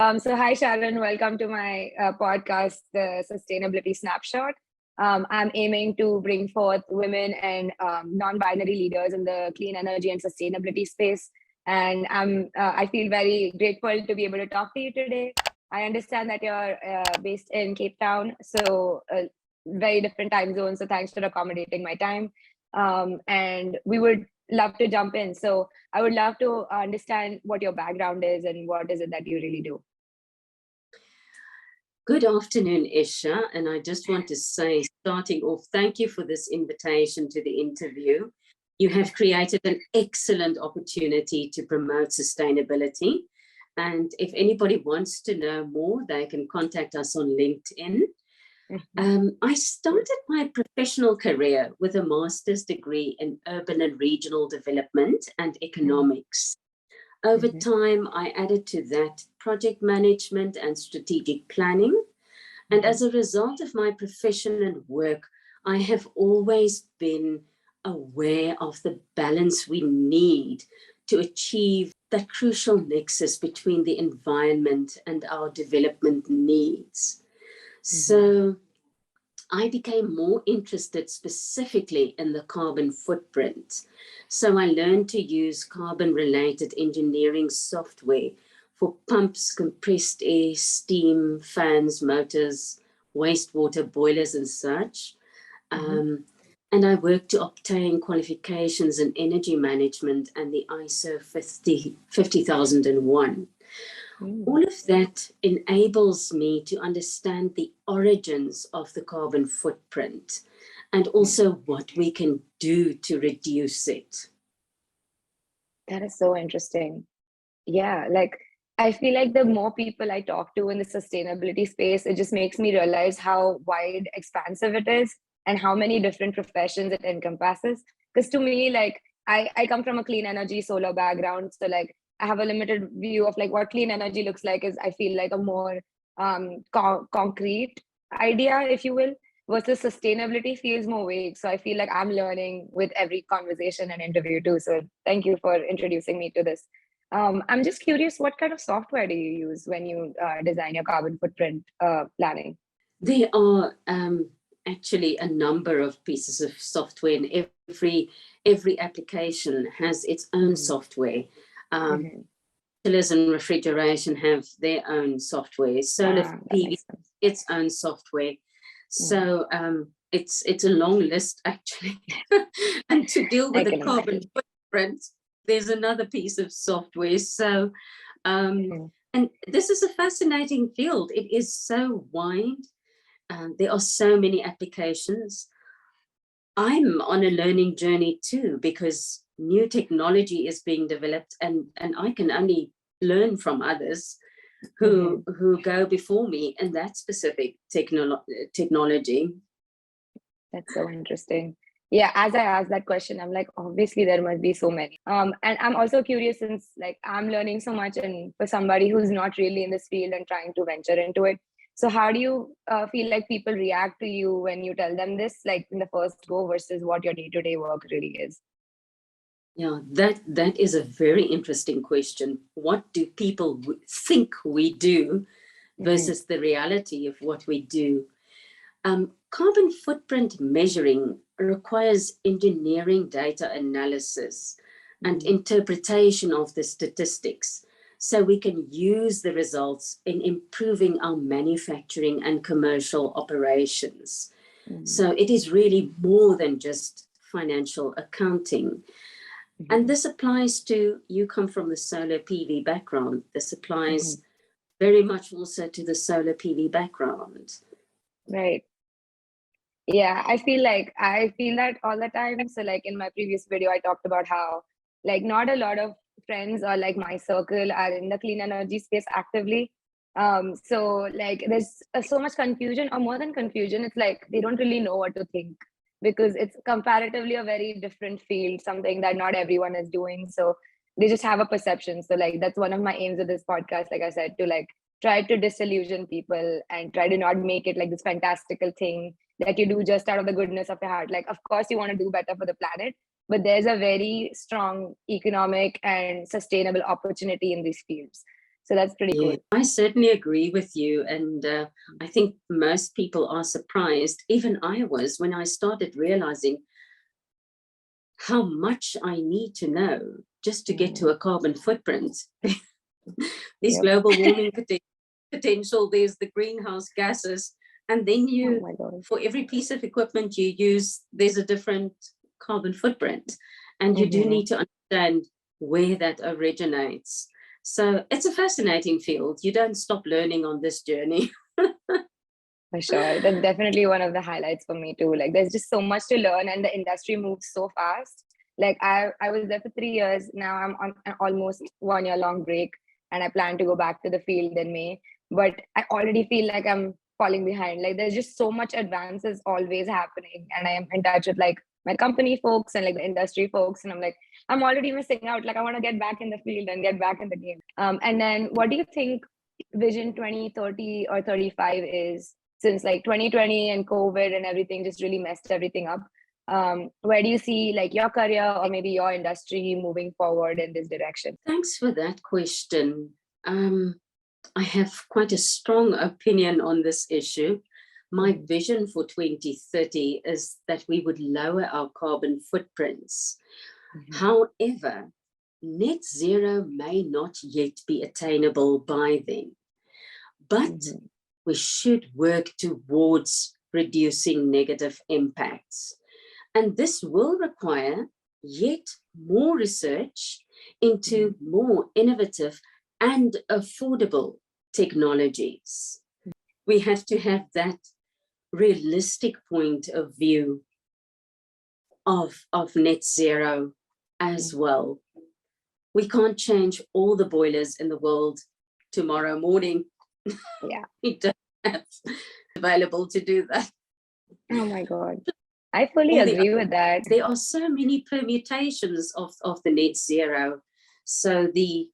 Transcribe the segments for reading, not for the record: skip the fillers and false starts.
So hi, Sharon. Welcome to my podcast, the Sustainability Snapshot. I'm aiming to bring forth women and non-binary leaders in the clean energy and sustainability space. And I feel very grateful to be able to talk to you today. I understand that you're based in Cape Town, so very different time zones. So thanks for accommodating my time. And we would love to jump in. So I would love to understand what your background is and what is it that you really do. Good afternoon, Isha. And I just want to say, starting off, thank you for this invitation to the interview. You have created an excellent opportunity to promote sustainability. And if anybody wants to know more, they can contact us on LinkedIn. I started my professional career with a master's degree in urban and regional development and economics. Over time, I added to that project management and strategic planning. And as a result of my profession and work, I have always been aware of the balance we need to achieve that crucial nexus between the environment and our development needs. So I became more interested specifically in the carbon footprint. So I learned to use carbon-related engineering software for pumps, compressed air, steam, fans, motors, wastewater boilers and such. And I worked to obtain qualifications in energy management and the ISO 50001. All of that enables me to understand the origins of the carbon footprint and also what we can do to reduce it. That is so interesting. Yeah, like I feel like the more people I talk to in the sustainability space, it just makes me realize how wide, expansive it is and how many different professions it encompasses. Because to me, like I come from a clean energy solar background. So like I have a limited view of like what clean energy looks like is I feel like a more concrete idea, if you will, versus sustainability feels more vague. So I feel like I'm learning with every conversation and interview too. So thank you for introducing me to this. I'm just curious, what kind of software do you use when you design your carbon footprint planning? There are actually a number of pieces of software, and every application has its own software. Chillers and refrigeration have their own software. Solar PV, its own software. So it's a long list actually. And to deal with the carbon footprint, there's another piece of software. So, and this is a fascinating field. It is so wide. There are so many applications. I'm on a learning journey too, because new technology is being developed, and I can only learn from others who go before me in that specific technology. That's so interesting. Yeah, as I asked that question, I'm like, obviously there must be so many. And I'm also curious, since like I'm learning so much, and for somebody who's not really in this field and trying to venture into it. So how do you feel like people react to you when you tell them this, like in the first go versus what your day-to-day work really is? Yeah, that is a very interesting question. What do people think we do versus the reality of what we do? Carbon footprint measuring requires engineering data analysis and interpretation of the statistics, so we can use the results in improving our manufacturing and commercial operations. So it is really more than just financial accounting. And this applies to, you come from the solar PV background, this applies very much also to the solar PV background. Right. Yeah, I feel that all the time. So like in my previous video, I talked about how like not a lot of friends or like my circle are in the clean energy space actively. So like there's so much confusion, or more than confusion, it's like they don't really know what to think, because it's comparatively a very different field, something that not everyone is doing. So they just have a perception. So like that's one of my aims of this podcast, like I said, to like try to disillusion people and try to not make it like this fantastical thing that you do just out of the goodness of your heart. Like, of course you want to do better for the planet, but there's a very strong economic and sustainable opportunity in these fields. So that's pretty Yeah, cool. I certainly agree with you. And I think most people are surprised, even I was, when I started realizing how much I need to know just to get to a carbon footprint. There's Yep. global warming potential, there's the greenhouse gases, and then Oh my God. for every piece of equipment you use, there's a different carbon footprint. And you do need to understand where that originates. So it's a fascinating field. You don't stop learning on this journey. For sure. That's definitely one of the highlights for me too. Like there's just so much to learn and the industry moves so fast. Like I was there for 3 years. Now I'm on an almost 1 year long break and I plan to go back to the field in May. But I already feel like I'm falling behind. Like there's just so much advances always happening. And I am in touch with like my company folks and like the industry folks. And I'm like, I'm already missing out. Like I want to get back in the field and get back in the game. And then what do you think Vision 2030 or 35 is? Since like 2020 and COVID and everything just really messed everything up. Where do you see like your career or maybe your industry moving forward in this direction? Thanks for that question. I have quite a strong opinion on this issue. My vision for 2030 is that we would lower our carbon footprints. However, net zero may not yet be attainable by then, but we should work towards reducing negative impacts. And this will require yet more research into more innovative and affordable technologies. We have to have that realistic point of view of net zero as well. We can't change all the boilers in the world tomorrow morning. Yeah. We don't have available to do that. Oh my God. I fully agree with that. There are so many permutations of the net zero. So the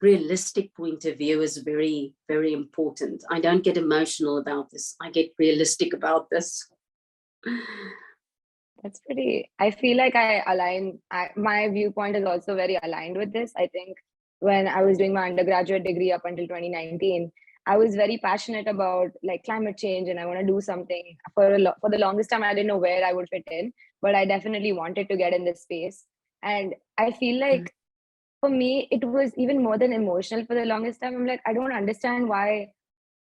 realistic point of view is very, very important. I don't get emotional about this. I get realistic about this. That's pretty, I feel like I align, my viewpoint is also very aligned with this. I think when I was doing my undergraduate degree up until 2019, I was very passionate about like climate change and I want to do something for the longest time. I didn't know where I would fit in, but I definitely wanted to get in this space. And I feel like for me, it was even more than emotional for the longest time. I'm like, I don't understand why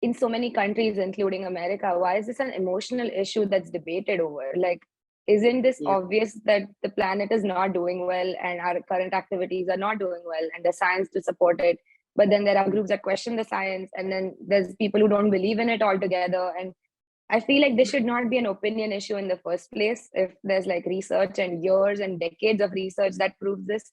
in so many countries, including America, why is this an emotional issue that's debated over? Like, isn't this obvious that the planet is not doing well and our current activities are not doing well and the science to support it? But then there are groups that question the science, and then there's people who don't believe in it altogether. And I feel like this should not be an opinion issue in the first place if there's like research and years and decades of research that proves this.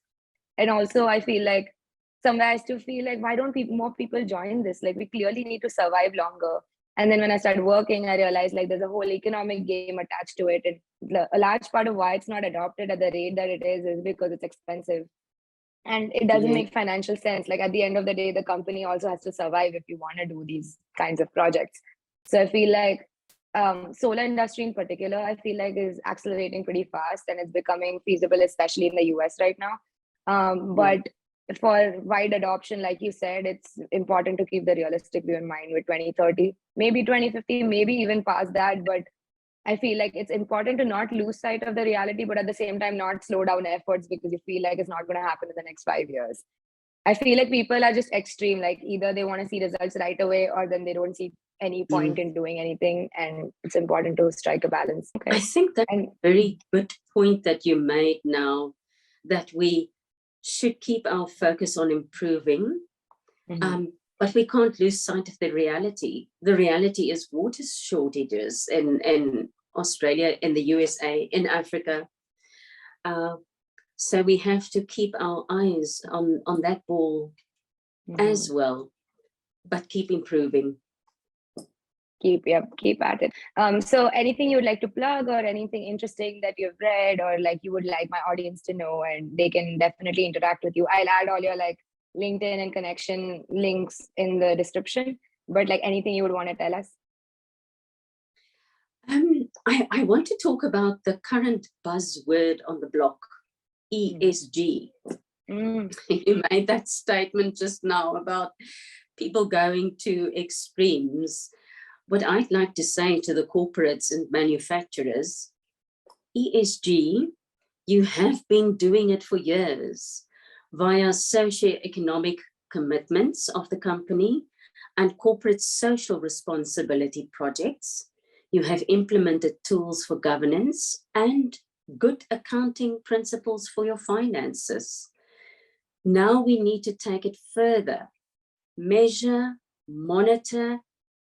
And also, I feel like somewhere I still feel like, why don't more people join this? Like, we clearly need to survive longer. And then when I started working, I realized like there's a whole economic game attached to it. And a large part of why it's not adopted at the rate that it is because it's expensive. And it doesn't make financial sense. Like at the end of the day, the company also has to survive if you want to do these kinds of projects. So I feel like solar industry in particular, I feel like is accelerating pretty fast and it's becoming feasible, especially in the US right now. But for wide adoption, like you said, it's important to keep the realistic view in mind with 2030, maybe 2050, maybe even past that. But I feel like it's important to not lose sight of the reality, but at the same time, not slow down efforts because you feel like it's not going to happen in the next 5 years. I feel like people are just extreme. Like either they want to see results right away or then they don't see any point in doing anything. And it's important to strike a balance. Okay. I think that's a very good point that you made now, that we should keep our focus on improving, but we can't lose sight of the reality. The reality is water shortages in Australia, in the USA, in Africa. So we have to keep our eyes on that ball as well, but keep improving. Keep at it. So anything you would like to plug or anything interesting that you've read or like you would like my audience to know, and they can definitely interact with you. I'll add all your like LinkedIn and connection links in the description, but like anything you would want to tell us? I want to talk about the current buzzword on the block, ESG. You made that statement just now about people going to extremes. What I'd like to say to the corporates and manufacturers, ESG, you have been doing it for years via socio-economic commitments of the company and corporate social responsibility projects. You have implemented tools for governance and good accounting principles for your finances. Now we need to take it further, measure, monitor,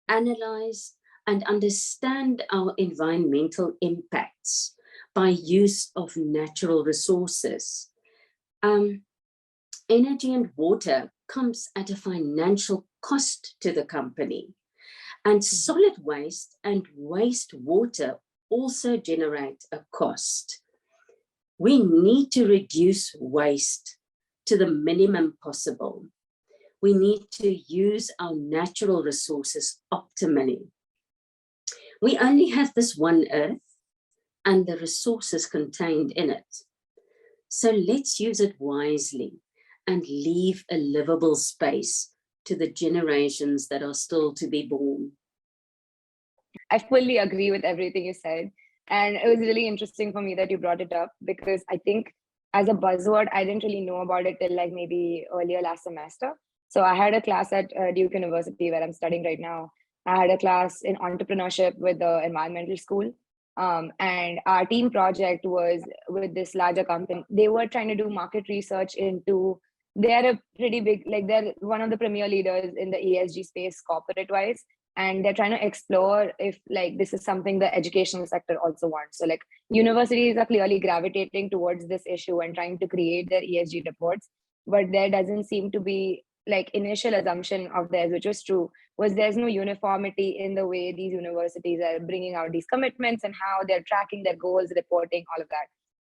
analyze, and understand our environmental impacts by use of natural resources. Energy and water comes at a financial cost to the company, and solid waste and wastewater also generate a cost. We need to reduce waste to the minimum possible. We need to use our natural resources optimally. We only have this one earth and the resources contained in it. So let's use it wisely and leave a livable space to the generations that are still to be born. I fully agree with everything you said. And it was really interesting for me that you brought it up, because I think as a buzzword, I didn't really know about it till like maybe earlier last semester. So I had a class at Duke University where I'm studying right now. I had a class in entrepreneurship with the environmental school. And our team project was with this larger company. They were trying to do market research into, they're a pretty big, like they're one of the premier leaders in the ESG space corporate wise. And they're trying to explore if like this is something the educational sector also wants. So like universities are clearly gravitating towards this issue and trying to create their ESG reports, but there doesn't seem to be like initial assumption of theirs, which was true, was there's no uniformity in the way these universities are bringing out these commitments and how they're tracking their goals, reporting, all of that.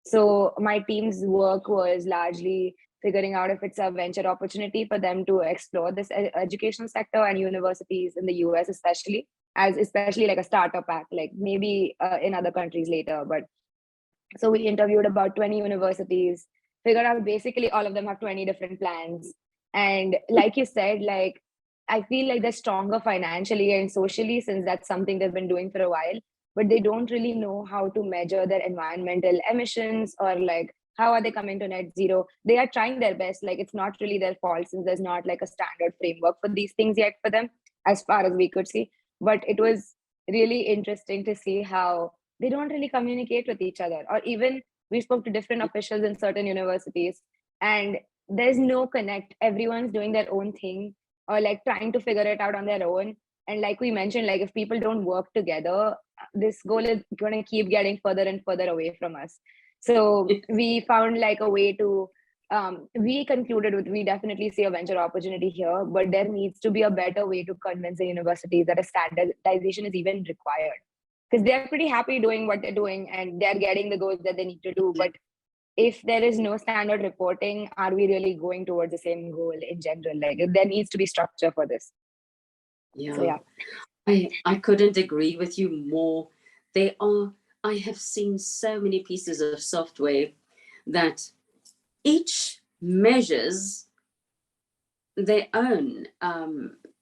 So my team's work was largely figuring out if it's a venture opportunity for them to explore this educational sector and universities in the US, especially like a startup act, like maybe in other countries later. But so we interviewed about 20 universities, figured out basically all of them have 20 different plans. And like you said, like I feel like they're stronger financially and socially since that's something they've been doing for a while, but they don't really know how to measure their environmental emissions or like how are they coming to net zero. They are trying their best. Like it's not really their fault since there's not like a standard framework for these things yet for them, as far as we could see. But it was really interesting to see how they don't really communicate with each other. Or even we spoke to different officials in certain universities and there's no connect. Everyone's doing their own thing or like trying to figure it out on their own. And like we mentioned, like if people don't work together, this goal is going to keep getting further and further away from us. So we found like a way to, we concluded with, we definitely see a venture opportunity here, but there needs to be a better way to convince the universities that a standardization is even required. Because they're pretty happy doing what they're doing and they're getting the goals that they need to do. But if there is no standard reporting, are we really going towards the same goal in general? Like there needs to be structure for this. Yeah. So, yeah. I couldn't agree with you more. I have seen so many pieces of software that each measures their own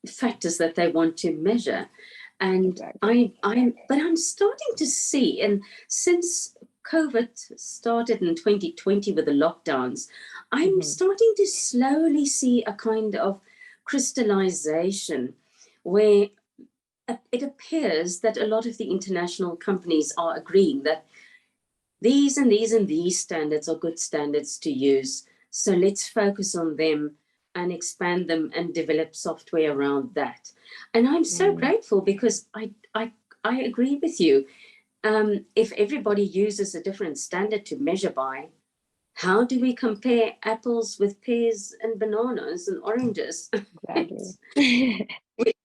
factors that they want to measure. And exactly. I'm starting to see, and since COVID started in 2020 with the lockdowns, I'm starting to slowly see a kind of crystallization where it appears that a lot of the international companies are agreeing that these and these and these standards are good standards to use. So let's focus on them and expand them and develop software around that. And I'm so grateful because I agree with you. If everybody uses a different standard to measure by, how do we compare apples with pears and bananas and oranges? Exactly.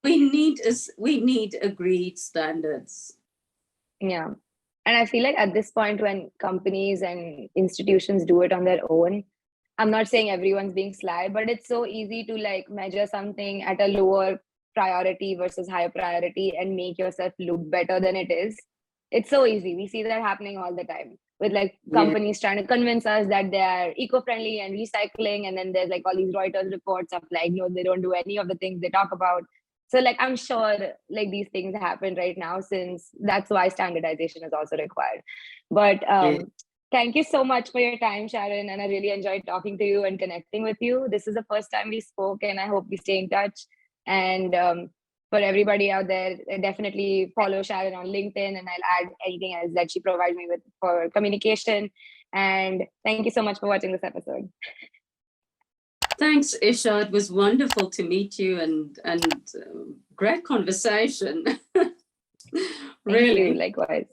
we need agreed standards. Yeah. And I feel like at this point, when companies and institutions do it on their own, I'm not saying everyone's being sly, but it's so easy to like measure something at a lower priority versus higher priority and make yourself look better than it is. It's so easy. We see that happening all the time. with like Yeah. companies trying to convince us that they are eco-friendly and recycling, and then there's like all these Reuters reports of like, no, they don't do any of the things they talk about. So like I'm sure like these things happen right now, since that's why standardization is also required. But Yeah. thank you so much for your time, Sharon, and I really enjoyed talking to you and connecting with you. This is the first time we spoke, and I hope we stay in touch. And for everybody out there, definitely follow Sharon on LinkedIn, and I'll add anything else that she provides me with for communication. And thank you so much for watching this episode. Thanks, Isha. It was wonderful to meet you, and great conversation. Really. Thank you, likewise.